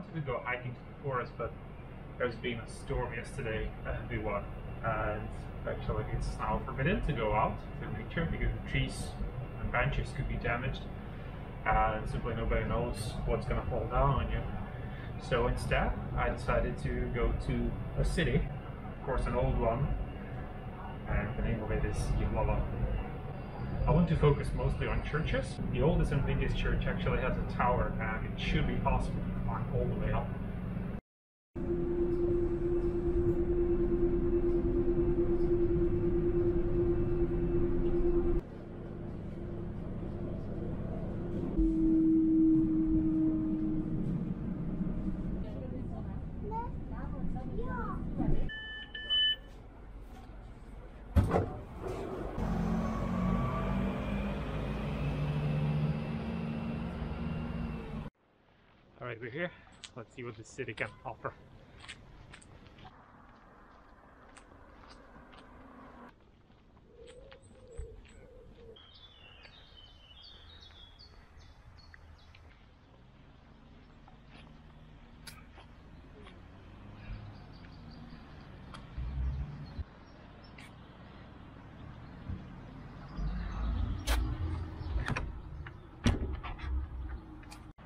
wanted to go hiking to the forest, but there's been a storm yesterday, a heavy one, and actually it's now forbidden to go out to nature because the trees and branches could be damaged, and simply nobody knows what's going to fall down on you. So instead, I decided to go to a city, of course an old one, and the name of it is Jihlava. I want to focus mostly on churches. The oldest and biggest church actually has a tower, and it should be possible to climb all the way up. Alright, we're here. Let's see what the city can offer.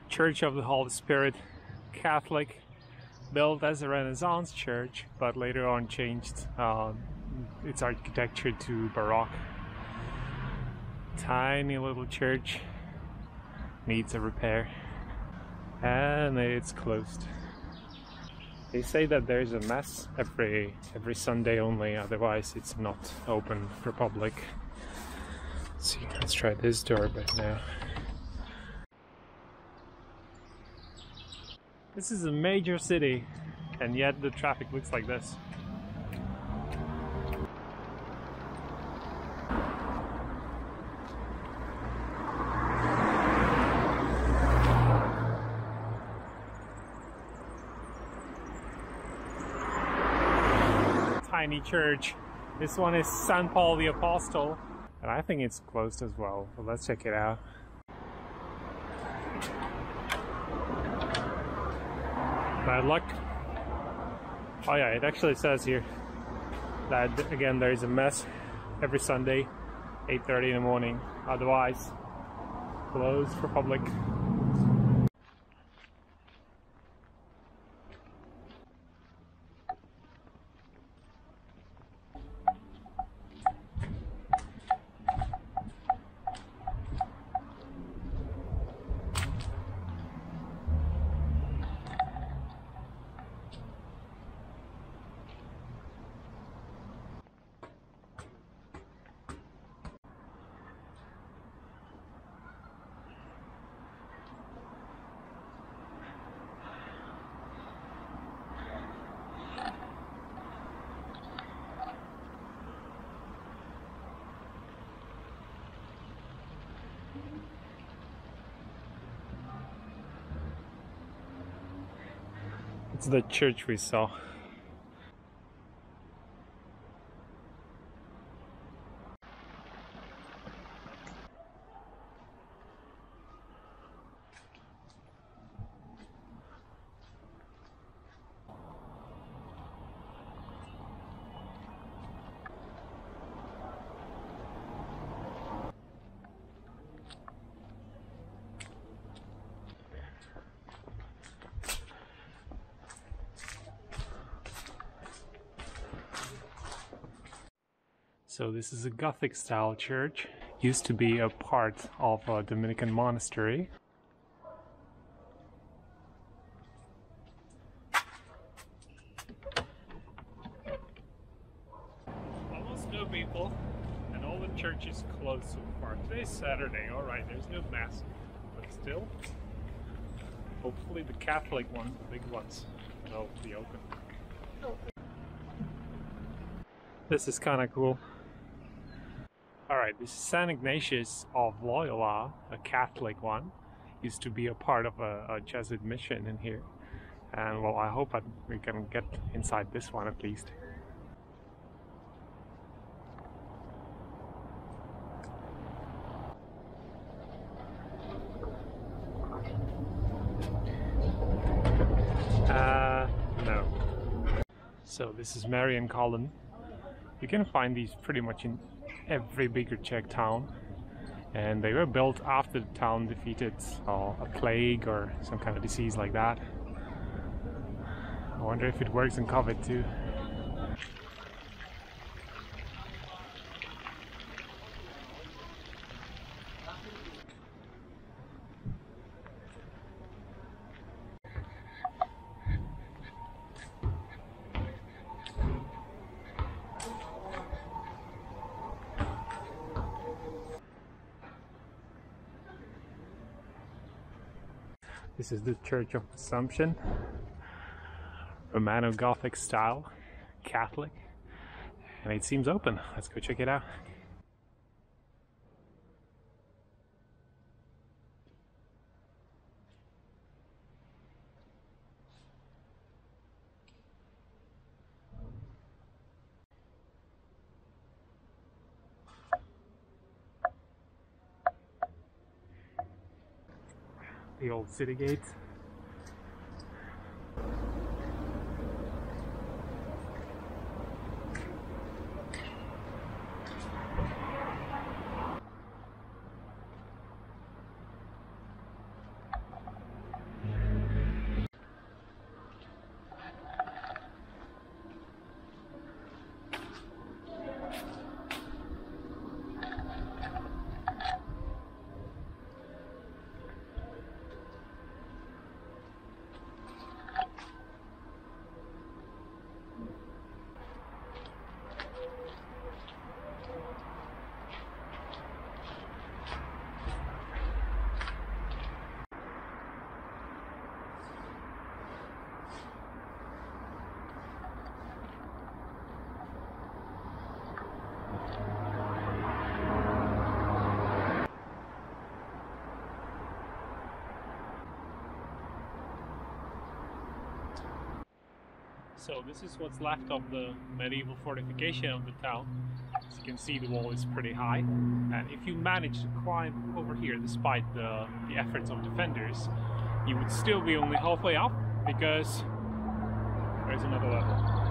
Church of the Holy Spirit, Catholic, built as a Renaissance church, but later on changed its architecture to Baroque. Tiny little church, needs a repair, and it's closed. They say that there's a mass every Sunday only, otherwise it's not open for public. Let's see, let's try this door right now. This is a major city, and yet the traffic looks like this. Tiny church. This one is St. Paul the Apostle, and I think it's closed as well, but let's check it out. Bad luck. Oh yeah, it actually says here that again there is a mass every Sunday, 8:30 in the morning. Otherwise, closed for public. It's the church we saw. So this is a Gothic style church. Used to be a part of a Dominican monastery. Almost no people, and all the churches closed so far. Today's Saturday, alright, there's no mass, but still, hopefully the Catholic ones, the big ones, will be open. This is kind of cool. Alright, this is St. Ignatius of Loyola, a Catholic one. Used to be a part of a Jesuit mission in here. And well, I hope we can get inside this one at least. So this is Marian Column. You can find these pretty much in every bigger Czech town, and they were built after the town defeated a plague or some kind of disease like that. I wonder if it works in COVID too. This is the Church of Assumption, Romano-Gothic style, Catholic, and it seems open. Let's go check it out. The old city gates. So this is what's left of the medieval fortification of the town. As you can see, the wall is pretty high, and if you manage to climb over here despite the efforts of defenders, you would still be only halfway up because there's another level.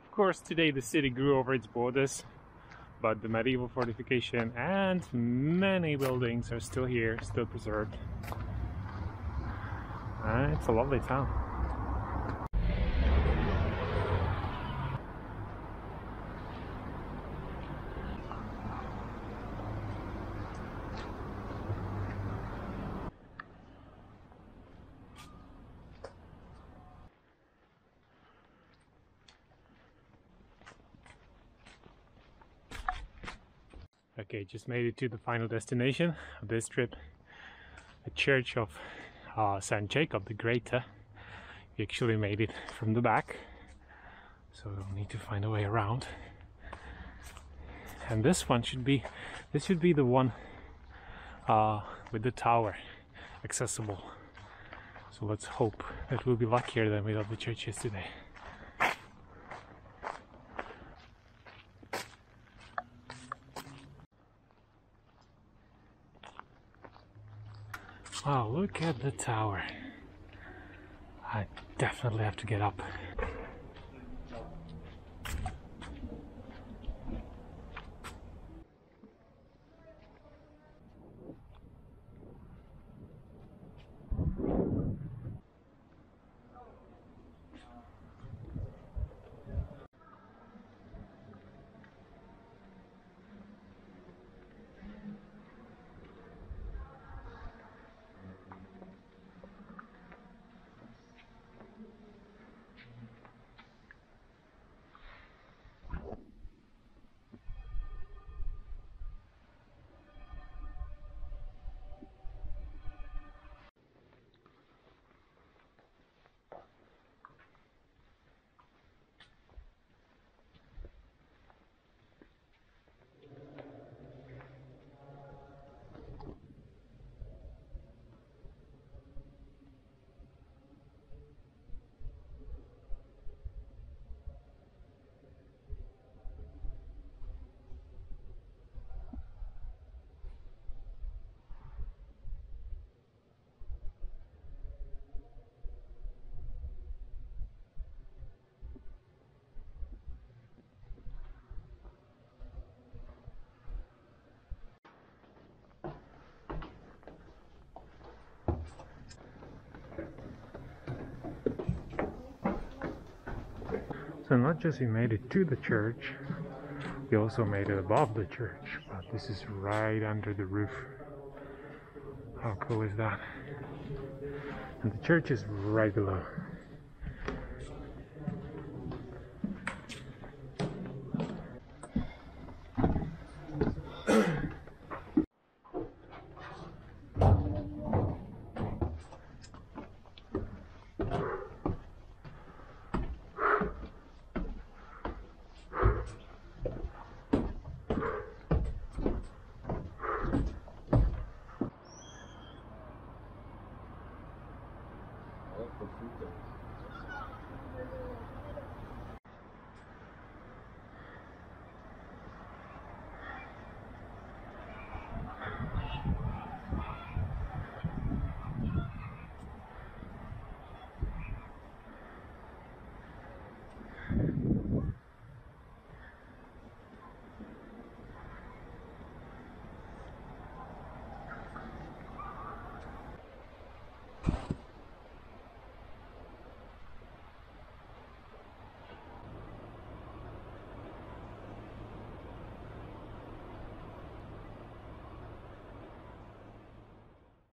Of course, today the city grew over its borders, but the medieval fortification and many buildings are still here, still preserved. And it's a lovely town. Okay, just made it to the final destination of this trip, the Church of St. Jacob the Greater. We actually made it from the back, so we'll need to find a way around. And this should be the one with the tower accessible. So let's hope that we'll be luckier than with other churches today. Wow, look at the tower. I definitely have to get up. So not just we made it to the church, we also made it above the church, but this is right under the roof. How cool is that? And the church is right below.